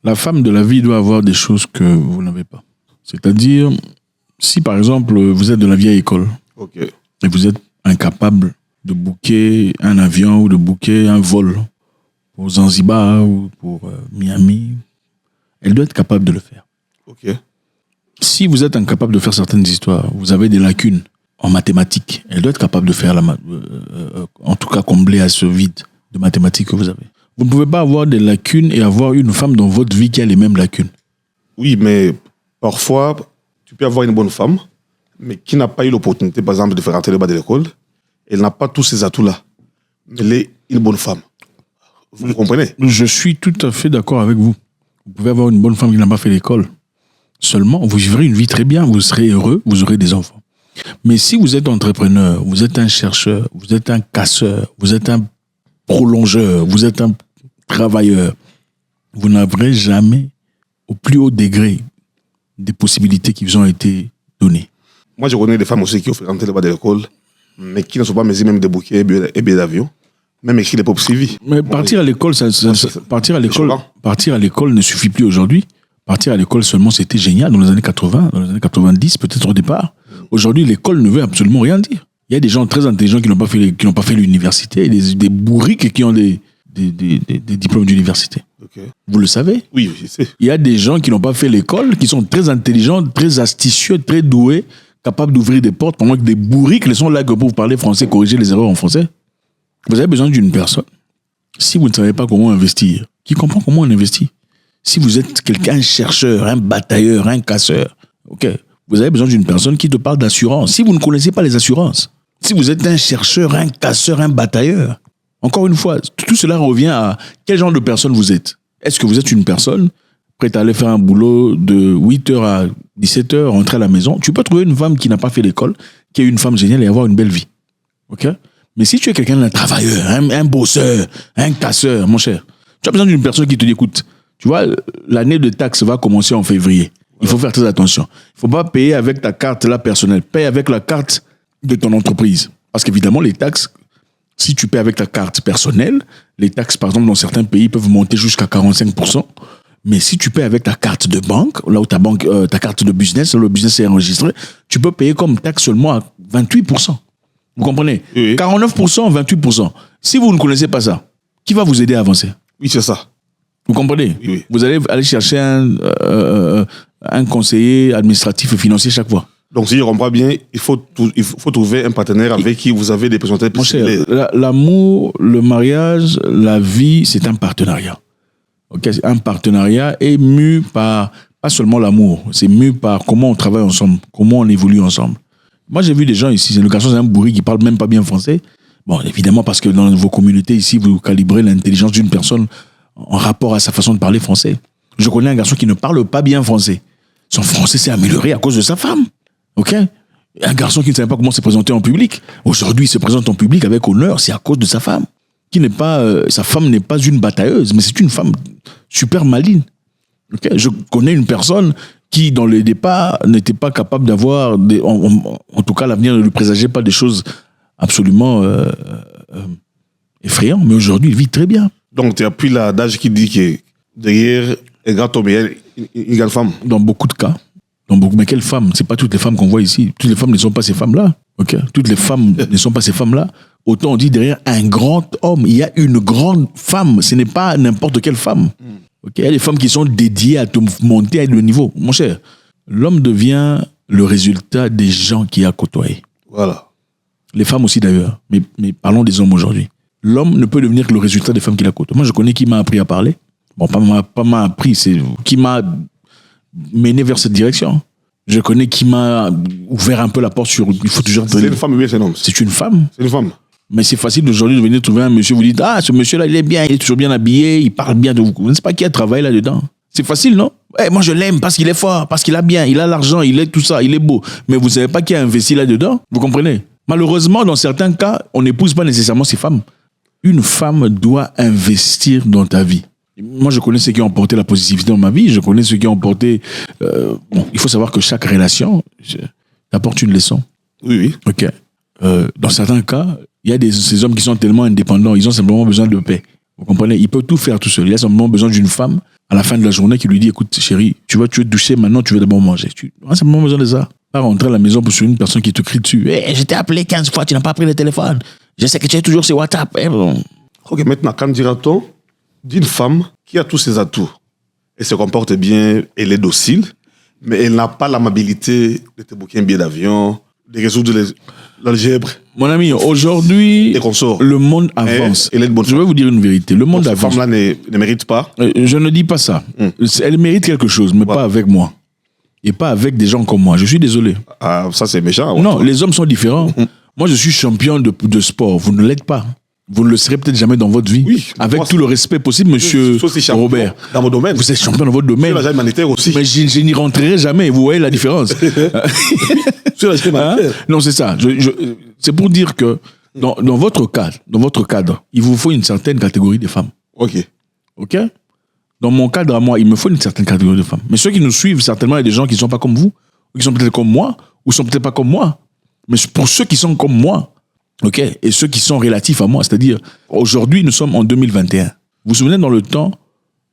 La femme de la vie doit avoir des choses que vous n'avez pas. C'est-à-dire, si par exemple, vous êtes de la vieille école et vous êtes incapable de booker un avion ou de booker un vol pour Zanzibar ou pour Miami, elle doit être capable de le faire. Si vous êtes incapable de faire certaines histoires, vous avez des lacunes en mathématiques, elle doit être capable de faire, en tout cas combler à ce vide de mathématiques que vous avez. Vous ne pouvez pas avoir des lacunes et avoir une femme dans votre vie qui a les mêmes lacunes. Oui, mais parfois, tu peux avoir une bonne femme, mais qui n'a pas eu l'opportunité, par exemple, de faire rentrer le bas de l'école. Elle n'a pas tous ces atouts-là. Mais elle est une bonne femme. Vous comprenez? Je suis tout à fait d'accord avec vous. Vous pouvez avoir une bonne femme qui n'a pas fait l'école. Seulement, vous vivrez une vie très bien, vous serez heureux, vous aurez des enfants. Mais si vous êtes entrepreneur, vous êtes un chercheur, vous êtes un casseur, vous êtes un prolongeur, vous êtes un travailleur, vous n'aurez jamais, au plus haut degré, des possibilités qui vous ont été données. Moi, je connais des femmes aussi qui ont fait rentrer le bas de l'école, mais qui ne sont pas mesées même de bouquets et billets d'avion, même écrit les pauvres suivis. Mais partir à l'école, partir à l'école ne suffit plus aujourd'hui. Partir à l'école seulement, c'était génial dans les années 80, dans les années 90, peut-être au départ. Aujourd'hui, l'école ne veut absolument rien dire. Il y a des gens très intelligents qui n'ont pas fait l'université, et des bourriques qui ont des diplômes d'université. Vous le savez? Oui, je sais. Il y a des gens qui n'ont pas fait l'école, qui sont très intelligents, très astucieux, très doués, capables d'ouvrir des portes, pendant que des bourriques sont là pour vous parler français, corriger les erreurs en français. Vous avez besoin d'une personne. Si vous ne savez pas comment investir, qui comprend comment on investit? Si vous êtes quelqu'un, un chercheur, un batailleur, un casseur, vous avez besoin d'une personne qui te parle d'assurance. Si vous ne connaissez pas les assurances, si vous êtes un chercheur, un casseur, un batailleur, encore une fois, tout cela revient à quel genre de personne vous êtes. Est-ce que vous êtes une personne prête à aller faire un boulot de 8h à 17h, rentrer à la maison? Tu peux trouver une femme qui n'a pas fait l'école, qui est une femme géniale et avoir une belle vie. Mais si tu es quelqu'un d'un travailleur, un bosseur, un casseur, mon cher, tu as besoin d'une personne qui te dit, écoute, tu vois, l'année de taxes va commencer en février. Il faut faire très attention. Il ne faut pas payer avec ta carte là personnelle. Paye avec la carte de ton entreprise. Parce qu'évidemment, les taxes, si tu payes avec ta carte personnelle, les taxes, par exemple, dans certains pays, peuvent monter jusqu'à 45%. Mais si tu payes avec ta carte de banque, là où ta carte de business, là où le business est enregistré, tu peux payer comme taxe seulement à 28%. Vous comprenez? Oui. 49%, 28%. Si vous ne connaissez pas ça, qui va vous aider à avancer? Oui, c'est ça. Vous comprenez? Oui. Vous allez aller chercher un conseiller administratif et financier chaque fois. Donc, si je comprends bien, il faut trouver un partenaire avec qui vous avez des personnalités. Mon cher, l'amour, le mariage, la vie, c'est un partenariat. Un partenariat est mu par, pas seulement l'amour, c'est mu par comment on travaille ensemble, comment on évolue ensemble. Moi, j'ai vu des gens ici, le garçon, c'est un bourri qui parle même pas bien français. Bon, évidemment, parce que dans vos communautés ici, vous calibrez l'intelligence d'une personne en rapport à sa façon de parler français. Je connais un garçon qui ne parle pas bien français. Son français s'est amélioré à cause de sa femme. Un garçon qui ne savait pas comment se présenter en public. Aujourd'hui, il se présente en public avec honneur. C'est à cause de sa femme. Sa femme n'est pas une batailleuse, mais c'est une femme super maligne. Je connais une personne qui, dans le départ, n'était pas capable d'avoir... en tout cas, l'avenir ne lui présageait pas des choses absolument effrayantes. Mais aujourd'hui, il vit très bien. Donc, tu appuies l'adage qui dit que derrière un grand homme, il y a une grande femme. Dans beaucoup de cas. Mais quelles femmes? Ce n'est pas toutes les femmes qu'on voit ici. Toutes les femmes ne sont pas ces femmes-là. Toutes les femmes ne sont pas ces femmes-là. Autant on dit derrière un grand homme, il y a une grande femme. Ce n'est pas n'importe quelle femme. Il y a des femmes qui sont dédiées à te monter à le niveau. Mon cher, l'homme devient le résultat des gens qu'il a côtoyés. Voilà. Les femmes aussi d'ailleurs. Mais parlons des hommes aujourd'hui. L'homme ne peut devenir que le résultat des femmes qu'il a côtoyées. Moi, je connais qui m'a appris à parler. Bon, pas m'a appris, c'est qui m'a mené vers cette direction. Je connais qui m'a ouvert un peu la porte sur... Il faut toujours... C'est une femme ou bien c'est un homme? C'est une femme. C'est une femme. Mais c'est facile d'aujourd'hui de venir trouver un monsieur, vous dites, ah, ce monsieur-là, il est bien, il est toujours bien habillé, il parle bien de vous. Vous ne savez pas qui a travaillé là-dedans. C'est facile, non? Moi, je l'aime parce qu'il est fort, parce qu'il a bien, il a l'argent, il est tout ça, il est beau. Mais vous ne savez pas qui a investi là-dedans? Vous comprenez? Malheureusement, dans certains cas, on n'épouse pas nécessairement ces femmes. Une femme doit investir dans ta vie. Moi, je connais ceux qui ont porté la positivité dans ma vie. Je connais ceux qui ont porté... il faut savoir que chaque relation t'apporte une leçon. Oui. Dans certains cas, il y a ces hommes qui sont tellement indépendants. Ils ont simplement besoin de paix. Vous comprenez? Ils peuvent tout faire tout seuls. Il a simplement besoin d'une femme à la fin de la journée qui lui dit, écoute, chérie, tu veux te doucher, maintenant tu veux d'abord manger. Tu as simplement besoin de ça. Pas rentrer à la maison pour sur une personne qui te crie dessus. Hey, je t'ai appelé 15 fois, tu n'as pas pris le téléphone. Je sais que tu es toujours sur WhatsApp. Hey, bon. Ok, maintenant, qu'en dira-t-on d'une femme qui a tous ses atouts? Elle se comporte bien, elle est docile, mais elle n'a pas l'amabilité de te booker un billet d'avion, de résoudre l'algèbre. Mon ami, aujourd'hui, Et consorts. le monde avance. Elle est de bonne Je femme. vais vous dire une vérité. Le monde Cette avance. femme-là ne mérite pas. Je ne dis pas ça. Elle mérite quelque chose, mais pas avec moi. Et pas avec des gens comme moi. Je suis désolé. Ah, ça, c'est méchant. Ouais. Non, les hommes sont différents. Moi, je suis champion de sport. Vous ne l'êtes pas. Vous ne le serez peut-être jamais dans votre vie. Oui, avec moi, tout le respect possible, monsieur Je suis aussi champion Robert. dans mon domaine. Vous êtes champion dans votre domaine. Sur l'agent humanitaire aussi. Mais je n'y rentrerai jamais. Vous voyez la différence. Sur l'agent humanitaire. Non, c'est ça. C'est pour dire que dans votre cadre, il vous faut une certaine catégorie de femmes. Ok. OK? Dans mon cadre à moi, il me faut une certaine catégorie de femmes. Mais ceux qui nous suivent, certainement, il y a des gens qui ne sont pas comme vous, ou qui sont peut-être comme moi, ou qui sont peut-être pas comme moi. Mais pour ceux qui sont comme moi, OK? Et ceux qui sont relatifs à moi, c'est-à-dire, aujourd'hui, nous sommes en 2021. Vous vous souvenez, dans le temps,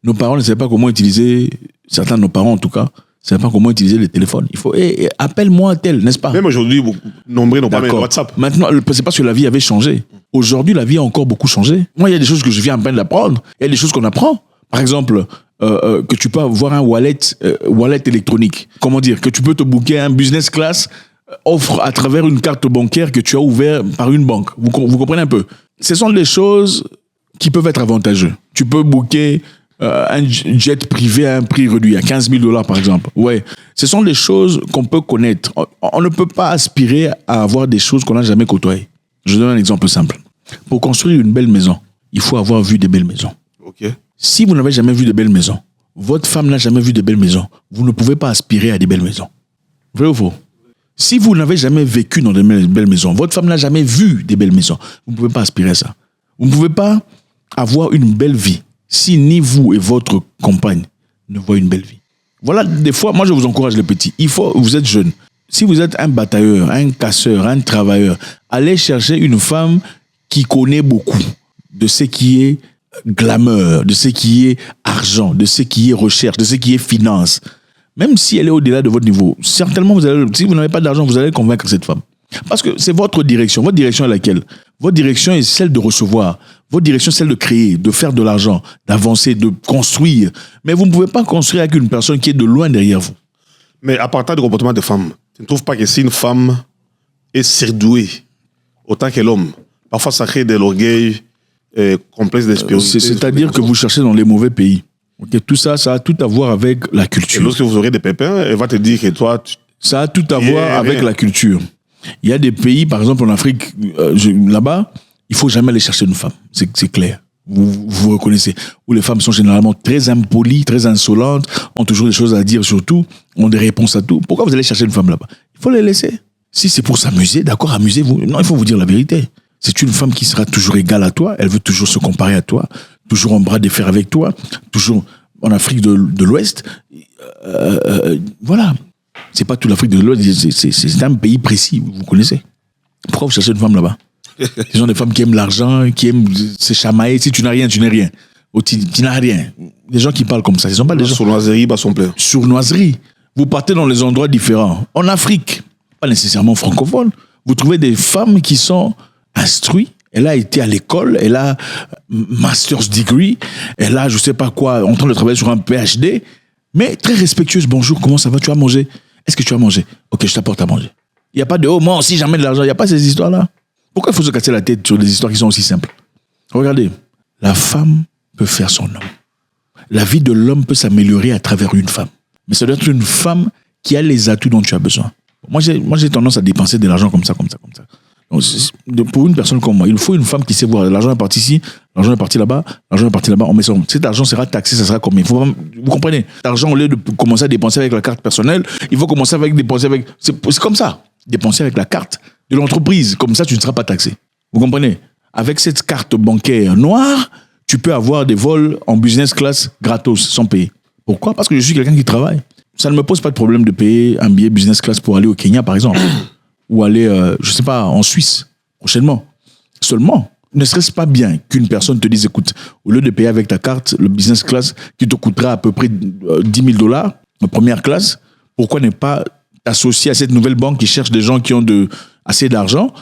nos parents ne savaient pas comment utiliser, certains de nos parents en tout cas, ne savaient pas comment utiliser les téléphones. Il faut, appelle-moi tel, n'est-ce pas? Même aujourd'hui, nombreux n'ont pas même WhatsApp. Maintenant, c'est parce que la vie avait changé. Aujourd'hui, la vie a encore beaucoup changé. Moi, il y a des choses que je viens à peine d'apprendre. Il y a des choses qu'on apprend. Par exemple, que tu peux avoir un wallet électronique. Comment dire? Que tu peux te booker un business class offre à travers une carte bancaire que tu as ouverte par une banque. Vous comprenez un peu? Ce sont des choses qui peuvent être avantageuses. Tu peux booker un jet privé à un prix réduit, à 15 000 $ par exemple. Ouais. Ce sont des choses qu'on peut connaître. On ne peut pas aspirer à avoir des choses qu'on n'a jamais côtoyées. Je donne un exemple simple. Pour construire une belle maison, il faut avoir vu des belles maisons. Ok. Si vous n'avez jamais vu de belles maisons, votre femme n'a jamais vu de belles maisons, vous ne pouvez pas aspirer à des belles maisons. Vrai ou faux? Si vous n'avez jamais vécu dans de belles maisons, votre femme n'a jamais vu des belles maisons, vous ne pouvez pas aspirer à ça. Vous ne pouvez pas avoir une belle vie si ni vous et votre compagne ne voient une belle vie. Voilà, des fois, moi je vous encourage les petits. Vous êtes jeune. Si vous êtes un batailleur, un casseur, un travailleur, allez chercher une femme qui connaît beaucoup de ce qui est glamour, de ce qui est argent, de ce qui est recherche, de ce qui est finance. Même si elle est au-delà de votre niveau, certainement, si vous n'avez pas d'argent, vous allez convaincre cette femme. Parce que c'est votre direction. Votre direction est laquelle? Votre direction est celle de recevoir. Votre direction est celle de créer, de faire de l'argent, d'avancer, de construire. Mais vous ne pouvez pas construire avec une personne qui est de loin derrière vous. Mais à partir du comportement de femme, tu ne trouves pas que si une femme est surdouée, autant que l'homme, parfois ça crée de l'orgueil, complexe d'expérience. C'est-à-dire que vous cherchez dans les mauvais pays. Okay, tout ça, ça a tout à voir avec la culture. Et lorsque vous aurez des pépins, elle va te dire que toi, ça a tout à voir avec la culture. Il y a des pays, par exemple en Afrique, là-bas, il ne faut jamais aller chercher une femme. C'est clair. Vous reconnaissez. Où les femmes sont généralement très impolies, très insolentes, ont toujours des choses à dire sur tout, ont des réponses à tout. Pourquoi vous allez chercher une femme là-bas? Il faut les laisser. Si c'est pour s'amuser, d'accord, amusez-vous. Non, il faut vous dire la vérité. C'est une femme qui sera toujours égale à toi, elle veut toujours se comparer à toi, toujours en bras de fer avec toi, toujours en Afrique de l'Ouest. Voilà. C'est pas toute l'Afrique de l'Ouest, c'est un pays précis, vous connaissez. Pourquoi vous cherchez une femme là-bas? Ce sont des femmes qui aiment l'argent, qui aiment se chamailler. Si tu n'as rien, tu n'es rien. Ou tu n'as rien. Des gens qui parlent comme ça, ce ne sont pas des gens... Sournoiserie, bas son plein. Sournoiserie. Vous partez dans les endroits différents. En Afrique, pas nécessairement francophone, vous trouvez des femmes qui sont instruites. Elle a été à l'école, elle a master's degree, elle a je sais pas quoi, en train de travailler sur un PhD, mais très respectueuse. Bonjour, comment ça va? Tu as mangé? Est-ce que tu as mangé? Ok, je t'apporte à manger. Il n'y a pas de « oh, moi aussi, jamais de l'argent ». Il n'y a pas ces histoires-là. Pourquoi il faut se casser la tête sur des histoires qui sont aussi simples? Regardez, la femme peut faire son homme. La vie de l'homme peut s'améliorer à travers une femme. Mais ça doit être une femme qui a les atouts dont tu as besoin. Moi, j'ai tendance à dépenser de l'argent comme ça. Donc, pour une personne comme moi, il faut une femme qui sait voir. L'argent est parti ici, l'argent est parti là-bas, l'argent est parti là-bas. On met ça. Cet argent sera taxé, ça sera combien? Vous comprenez? L'argent, au lieu de commencer à dépenser avec la carte personnelle, il faut commencer avec dépenser avec. C'est comme ça. Dépenser avec la carte de l'entreprise. Comme ça, tu ne seras pas taxé. Vous comprenez? Avec cette carte bancaire noire, tu peux avoir des vols en business class gratos, sans payer. Pourquoi? Parce que je suis quelqu'un qui travaille. Ça ne me pose pas de problème de payer un billet business class pour aller au Kenya, par exemple. Ou aller, je ne sais pas, en Suisse, prochainement. Seulement, ne serait-ce pas bien qu'une personne te dise, écoute, au lieu de payer avec ta carte, le business class qui te coûtera à peu près 10 000 $, en première classe, pourquoi ne pas t'associer à cette nouvelle banque qui cherche des gens qui ont assez d'argent?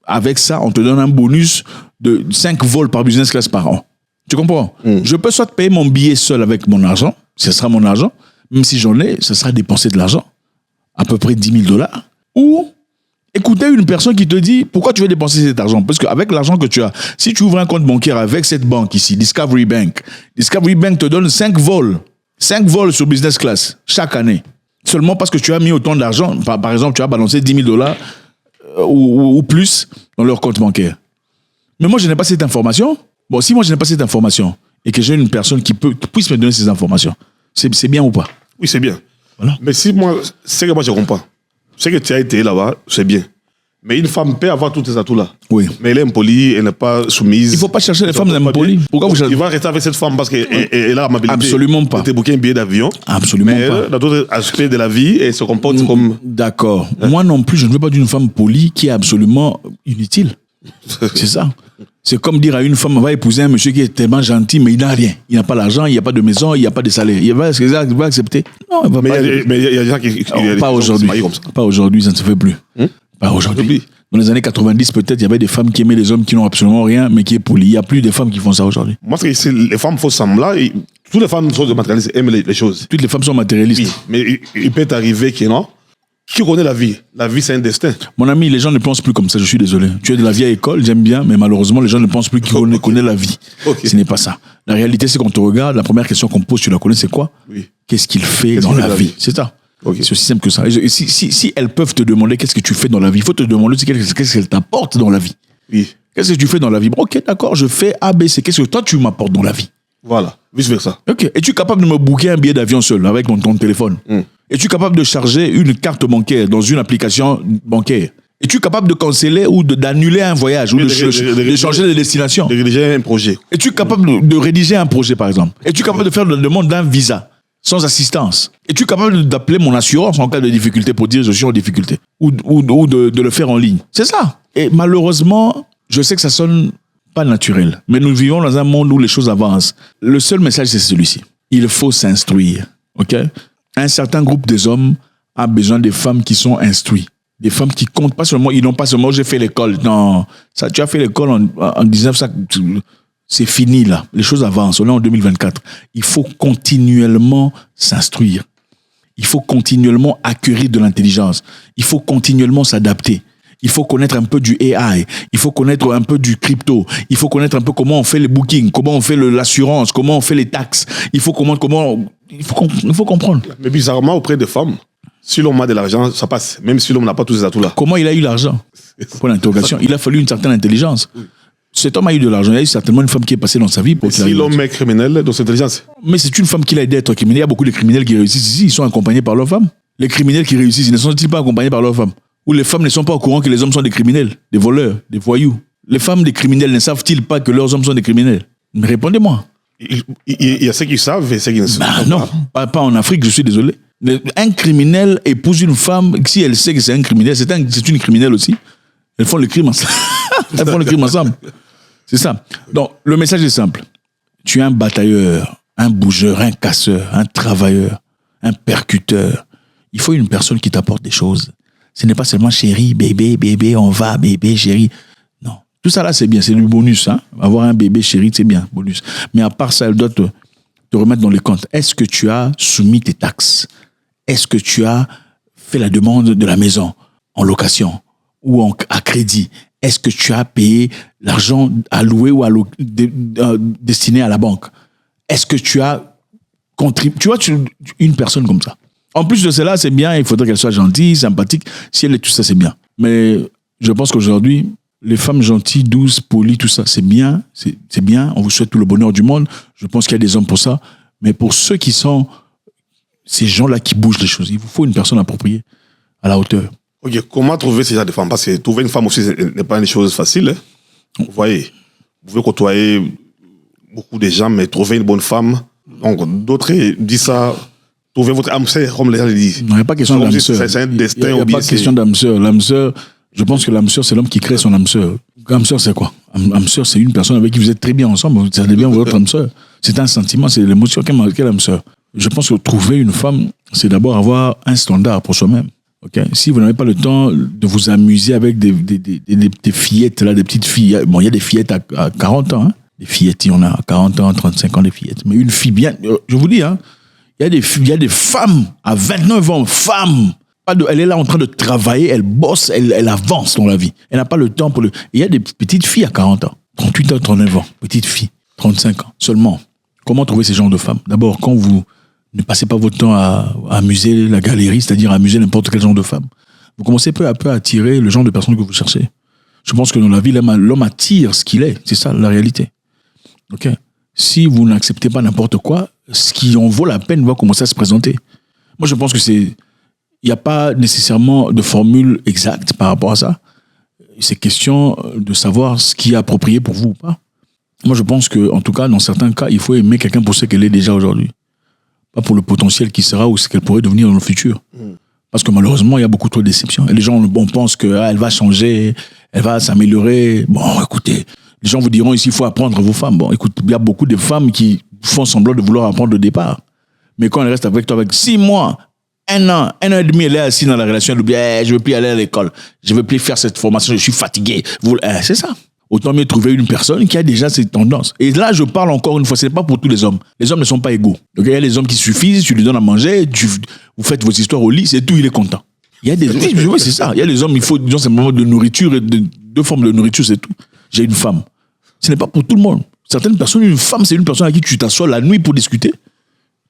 Avec ça, on te donne un bonus de 5 vols par business class par an. Tu comprends? Je peux soit payer mon billet seul avec mon argent, ce sera mon argent, même si j'en ai, ce sera dépenser de l'argent, à peu près 10 000 $, ou écouter une personne qui te dit pourquoi tu veux dépenser cet argent. Parce qu'avec l'argent que tu as, si tu ouvres un compte bancaire avec cette banque ici, Discovery Bank te donne 5 vols sur business class chaque année. Seulement parce que tu as mis autant d'argent. Par exemple, tu as balancé 10 000 $ ou plus dans leur compte bancaire. Mais moi, je n'ai pas cette information. Bon, si moi, je n'ai pas cette information et que j'ai une personne qui puisse me donner ces informations, c'est bien ou pas? Oui, c'est bien. Voilà. Mais si moi, c'est que moi, je comprends. C'est que tu as été là-bas, c'est bien. Mais une femme peut avoir tous ces atouts-là. Oui. Mais elle est impolie, elle n'est pas soumise. Il ne faut pas chercher les femmes impolies. Pourquoi vous cherchez? Il va rester avec cette femme parce qu'elle a l'amabilité. Absolument pas. De te booker un billet d'avion. Absolument mais pas. Dans d'autres aspects de la vie, elle se comporte comme... D'accord. Moi non plus, je ne veux pas d'une femme polie qui est absolument inutile. C'est ça. C'est comme dire à une femme, on va épouser un monsieur qui est tellement gentil, mais il n'a rien. Il n'a pas l'argent, il n'y a pas de maison, il n'y a pas de salaire. Il va accepter? Non, il va pas. Mais il y a des gens qui... Pas aujourd'hui. Pas aujourd'hui, ça ne se fait plus. Pas aujourd'hui. Dans les années 90, peut-être, il y avait des femmes qui aimaient les hommes qui n'ont absolument rien, mais qui est poli. Il n'y a plus de femmes qui font ça aujourd'hui. Moi, c'est les femmes font semblant. Toutes les femmes sont matérialistes, aiment les choses. Toutes les femmes sont matérialistes. Oui, mais il peut arriver qu'il y en a. Qui connaît la vie? La vie, c'est un destin. Mon ami, les gens ne pensent plus comme ça, je suis désolé. Tu es de la vieille école, j'aime bien, mais malheureusement, les gens ne pensent plus qu'on connaît la vie. Okay. Ce n'est pas ça. La réalité, c'est qu'on te regarde, la première question qu'on pose, tu la connais, c'est quoi? Oui. Qu'est-ce qu'il fait dans la vie? C'est ça. Okay. C'est aussi simple que ça. Et si elles peuvent te demander qu'est-ce que tu fais dans la vie, il faut te demander qu'est-ce qu'elles t'apportent dans la vie. Oui. Qu'est-ce que tu fais dans la vie? Ok, d'accord, je fais A, B, C. Qu'est-ce que toi, tu m'apportes dans la vie? Voilà, vice-versa. Ok. Es-tu capable de me booker un billet d'avion seul avec ton téléphone? Es-tu capable de charger une carte bancaire dans une application bancaire? Es-tu capable de canceller ou d'annuler un voyage ou de changer de destination? De rédiger un projet. Es-tu capable de rédiger un projet, par exemple? Es-tu capable de faire la demande d'un visa sans assistance? Es-tu capable d'appeler mon assurance en cas de difficulté pour dire je suis en difficulté? Ou de le faire en ligne? C'est ça. Et malheureusement, je sais que ça sonne pas naturel, mais nous vivons dans un monde où les choses avancent. Le seul message, c'est celui-ci. Il faut s'instruire. OK? Un certain groupe des hommes a besoin des femmes qui sont instruites. Des femmes qui comptent pas seulement, ils n'ont pas seulement j'ai fait l'école. Non, ça, tu as fait l'école en 19, ça, c'est fini là. Les choses avancent. On est en 2024. Il faut continuellement s'instruire. Il faut continuellement acquérir de l'intelligence. Il faut continuellement s'adapter. Il faut connaître un peu du AI. Il faut connaître un peu du crypto. Il faut connaître un peu comment on fait les bookings, comment on fait l'assurance, comment on fait les taxes. Il faut comprendre. Mais bizarrement, auprès des femmes, si l'homme a de l'argent, ça passe. Même si l'homme n'a pas tous ces atouts-là. Comment il a eu l'argent? Pour l'interrogation. Il a fallu une certaine intelligence. Cet homme a eu de l'argent. Il y a eu certainement une femme qui est passée dans sa vie. Pour si l'homme est criminel, donc c'est intelligence. Mais c'est une femme qui l'a aidé à être criminel. Il y a beaucoup de criminels qui réussissent ici. Ils sont accompagnés par leurs femmes. Les criminels qui réussissent, ils ne sont-ils pas accompagnés par leurs femmes? Ou les femmes ne sont pas au courant que les hommes sont des criminels, des voleurs, des voyous? Les femmes des criminels ne savent-ils pas que leurs hommes sont des criminels? Mais répondez-moi. Il y a ceux qui savent et ceux qui ne savent pas. Non, pas en Afrique, je suis désolé. Un criminel épouse une femme, si elle sait que c'est un criminel, c'est une criminelle aussi. Elles font le crime ensemble. Elles font le crime ensemble. C'est ça. Donc, le message est simple. Tu es un batailleur, un bougeur, un casseur, un travailleur, un percuteur. Il faut une personne qui t'apporte des choses. Ce n'est pas seulement chérie, bébé, on va, bébé, chérie. Non. Tout ça là, c'est bien. C'est du bonus. Hein? Avoir un bébé, chérie, c'est bien. Bonus. Mais à part ça, elle doit te remettre dans les comptes. Est-ce que tu as soumis tes taxes? Est-ce que tu as fait la demande de la maison en location ou à crédit? Est-ce que tu as payé l'argent alloué ou destiné à la banque? Est-ce que tu as contribué? Tu vois, une personne comme ça. En plus de cela, c'est bien, il faudrait qu'elle soit gentille, sympathique. Si elle est tout ça, c'est bien. Mais je pense qu'aujourd'hui, les femmes gentilles, douces, polies, tout ça, c'est bien. C'est bien. On vous souhaite tout le bonheur du monde. Je pense qu'il y a des hommes pour ça. Mais pour ceux qui sont ces gens-là qui bougent les choses, il vous faut une personne appropriée, à la hauteur. Ok, comment trouver ces gens de femmes? Parce que trouver une femme aussi n'est pas une chose facile. Hein? Vous voyez, vous pouvez côtoyer beaucoup de gens, mais trouver une bonne femme. Donc, d'autres disent ça. Trouvez votre âme sœur, comme les gens le disent. Non, il n'y a pas question d'âme sœur. C'est un destin. Il n'y a pas question d'âme sœur. L'âme sœur, je pense que l'âme sœur, c'est l'homme qui crée son âme sœur. L'âme sœur, c'est quoi? âme sœur, c'est une personne avec qui vous êtes très bien ensemble, vous allez bien votre âme sœur. C'est un sentiment, c'est l'émotion quelle âme sœur. Je pense que trouver une femme, c'est d'abord avoir un standard pour soi-même. Okay? Si vous n'avez pas le temps de vous amuser avec des fillettes, là, des petites filles, bon, il y a des fillettes à 40 ans, hein. Des fillettes, il y en a à 40 ans, 35 ans, des fillettes. Mais une fille bien, je vous dis, hein, il y a des femmes à 29 ans, femmes. Elle est là en train de travailler, elle bosse, elle avance dans la vie. Elle n'a pas le temps pour le... Il y a des petites filles à 40 ans, 38 ans, 39 ans, petites filles, 35 ans seulement. Comment trouver ces genres de femmes? D'abord, quand vous ne passez pas votre temps à amuser la galerie, c'est-à-dire à amuser n'importe quel genre de femme, vous commencez peu à peu à attirer le genre de personne que vous cherchez. Je pense que dans la vie, l'homme attire ce qu'il est. C'est ça la réalité. Okay? Si vous n'acceptez pas n'importe quoi, ce qui en vaut la peine va commencer à se présenter. Moi, je pense que il n'y a pas nécessairement de formule exacte par rapport à ça. C'est question de savoir ce qui est approprié pour vous ou pas. Moi, je pense que, en tout cas, dans certains cas, il faut aimer quelqu'un pour ce qu'elle est déjà aujourd'hui. Pas pour le potentiel qui sera ou ce qu'elle pourrait devenir dans le futur. Parce que malheureusement, il y a beaucoup trop de déceptions. Et les gens pensent qu'elle va changer, elle va s'améliorer. Bon, écoutez, les gens vous diront ici, il faut apprendre vos femmes. Bon, écoute, il y a beaucoup de femmes qui font semblant de vouloir apprendre au départ. Mais quand elle reste avec toi avec 6 mois, 1 an et demi, elle est assise dans la relation, elle oublie, je ne veux plus aller à l'école, je ne veux plus faire cette formation, je suis fatigué. C'est ça. Autant mieux trouver une personne qui a déjà cette tendance. Et là, je parle encore une fois, ce n'est pas pour tous les hommes. Les hommes ne sont pas égaux. Donc, il y a les hommes qui suffisent, tu lui donnes à manger, vous faites vos histoires au lit, c'est tout, il est content. Il y a des... Oui, c'est ça. Il y a les hommes, il faut, disons, simplement de nourriture, deux formes de nourriture, c'est tout. J'ai une femme. Ce n'est pas pour tout le monde. Certaines personnes, une femme, c'est une personne à qui tu t'assois la nuit pour discuter.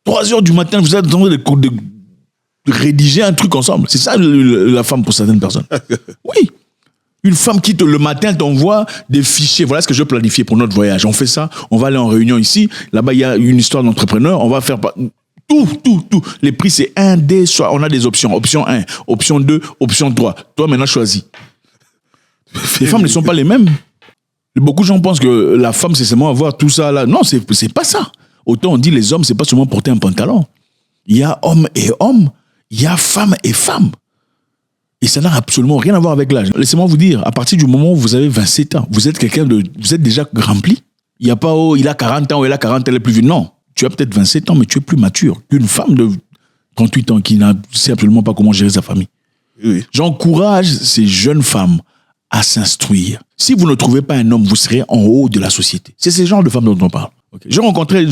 3 heures du matin, vous êtes en train de rédiger un truc ensemble. C'est ça la femme pour certaines personnes. Oui. Une femme qui le matin t'envoie des fichiers. Voilà ce que je planifiais pour notre voyage. On fait ça, on va aller en réunion ici. Là-bas, il y a une histoire d'entrepreneur. On va faire tout. Les prix, c'est 1D, soit on a des options. Option 1, option 2, option 3. Toi, maintenant, choisis. Les femmes ne sont pas les mêmes. Beaucoup de gens pensent que la femme, c'est seulement avoir tout ça là. Non, c'est pas ça. Autant on dit les hommes, c'est pas seulement porter un pantalon. Il y a homme et homme. Il y a femme et femme. Et ça n'a absolument rien à voir avec l'âge. Laissez-moi vous dire, à partir du moment où vous avez 27 ans, vous êtes vous êtes déjà rempli. Il n'y a pas, il a 40 ans, ou elle a 40 ans, elle est plus vieux. Non. Tu as peut-être 27 ans, mais tu es plus mature qu'une femme de 38 ans qui ne sait absolument pas comment gérer sa famille. Oui. J'encourage ces jeunes femmes à s'instruire. Si vous ne trouvez pas un homme, vous serez en haut de la société. C'est ce genre de femmes dont on parle. Okay. J'ai rencontré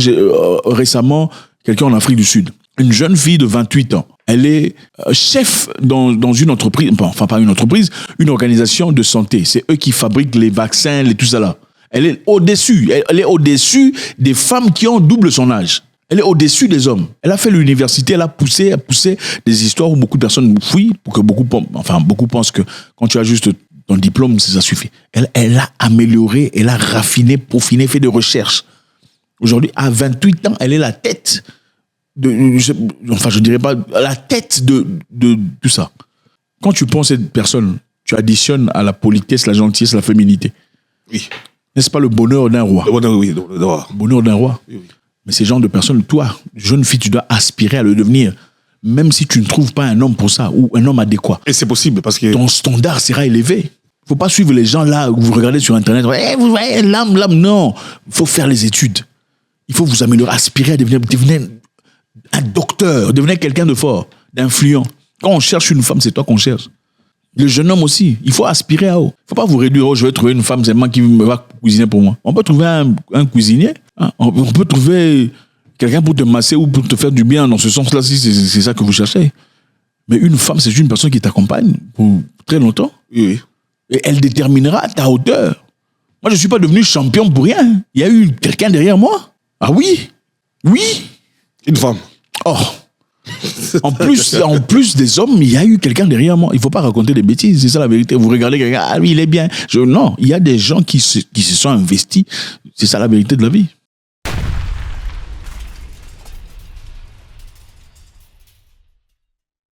récemment quelqu'un en Afrique du Sud. Une jeune fille de 28 ans. Elle est chef dans une entreprise, enfin pas une entreprise, une organisation de santé. C'est eux qui fabriquent les vaccins, tout ça là. Elle est au-dessus. Elle est au-dessus des femmes qui ont double son âge. Elle est au-dessus des hommes. Elle a fait l'université, elle a poussé des histoires où beaucoup de personnes fuient, pour que beaucoup pensent que quand tu as juste ton diplôme, ça suffit. Elle a amélioré, elle a raffiné, peaufiné, fait des recherches. Aujourd'hui, à 28 ans, elle est la tête je dirais pas la tête de tout ça. Quand tu penses cette personne, tu additionnes à la politesse, la gentillesse, la féminité. Oui. N'est-ce pas le bonheur d'un roi? Le bonheur d'un roi. Oui. Mais ces genres de personnes, toi, jeune fille, tu dois aspirer à le devenir, même si tu ne trouves pas un homme pour ça ou un homme adéquat. Et c'est possible parce que ton standard sera élevé. Il ne faut pas suivre les gens là où vous regardez sur Internet. Vous voyez l'âme. Non. Il faut faire les études. Il faut vous améliorer, aspirer à devenir un docteur, devenez quelqu'un de fort, d'influent. Quand on cherche une femme, c'est toi qu'on cherche. Le jeune homme aussi, il faut aspirer à haut. Il ne faut pas vous réduire, je vais trouver une femme seulement qui va cuisiner pour moi. On peut trouver un cuisinier, hein? On peut trouver quelqu'un pour te masser ou pour te faire du bien dans ce sens-là, si c'est ça que vous cherchez. Mais une femme, c'est une personne qui t'accompagne pour très longtemps. Oui. Et elle déterminera ta hauteur. Moi, je ne suis pas devenu champion pour rien. Il y a eu quelqu'un derrière moi. Ah oui. Une femme. Oh. En plus des hommes, il y a eu quelqu'un derrière moi. Il ne faut pas raconter des bêtises, c'est ça la vérité. Vous regardez quelqu'un, ah oui, il est bien. Non, il y a des gens qui se sont investis. C'est ça la vérité de la vie.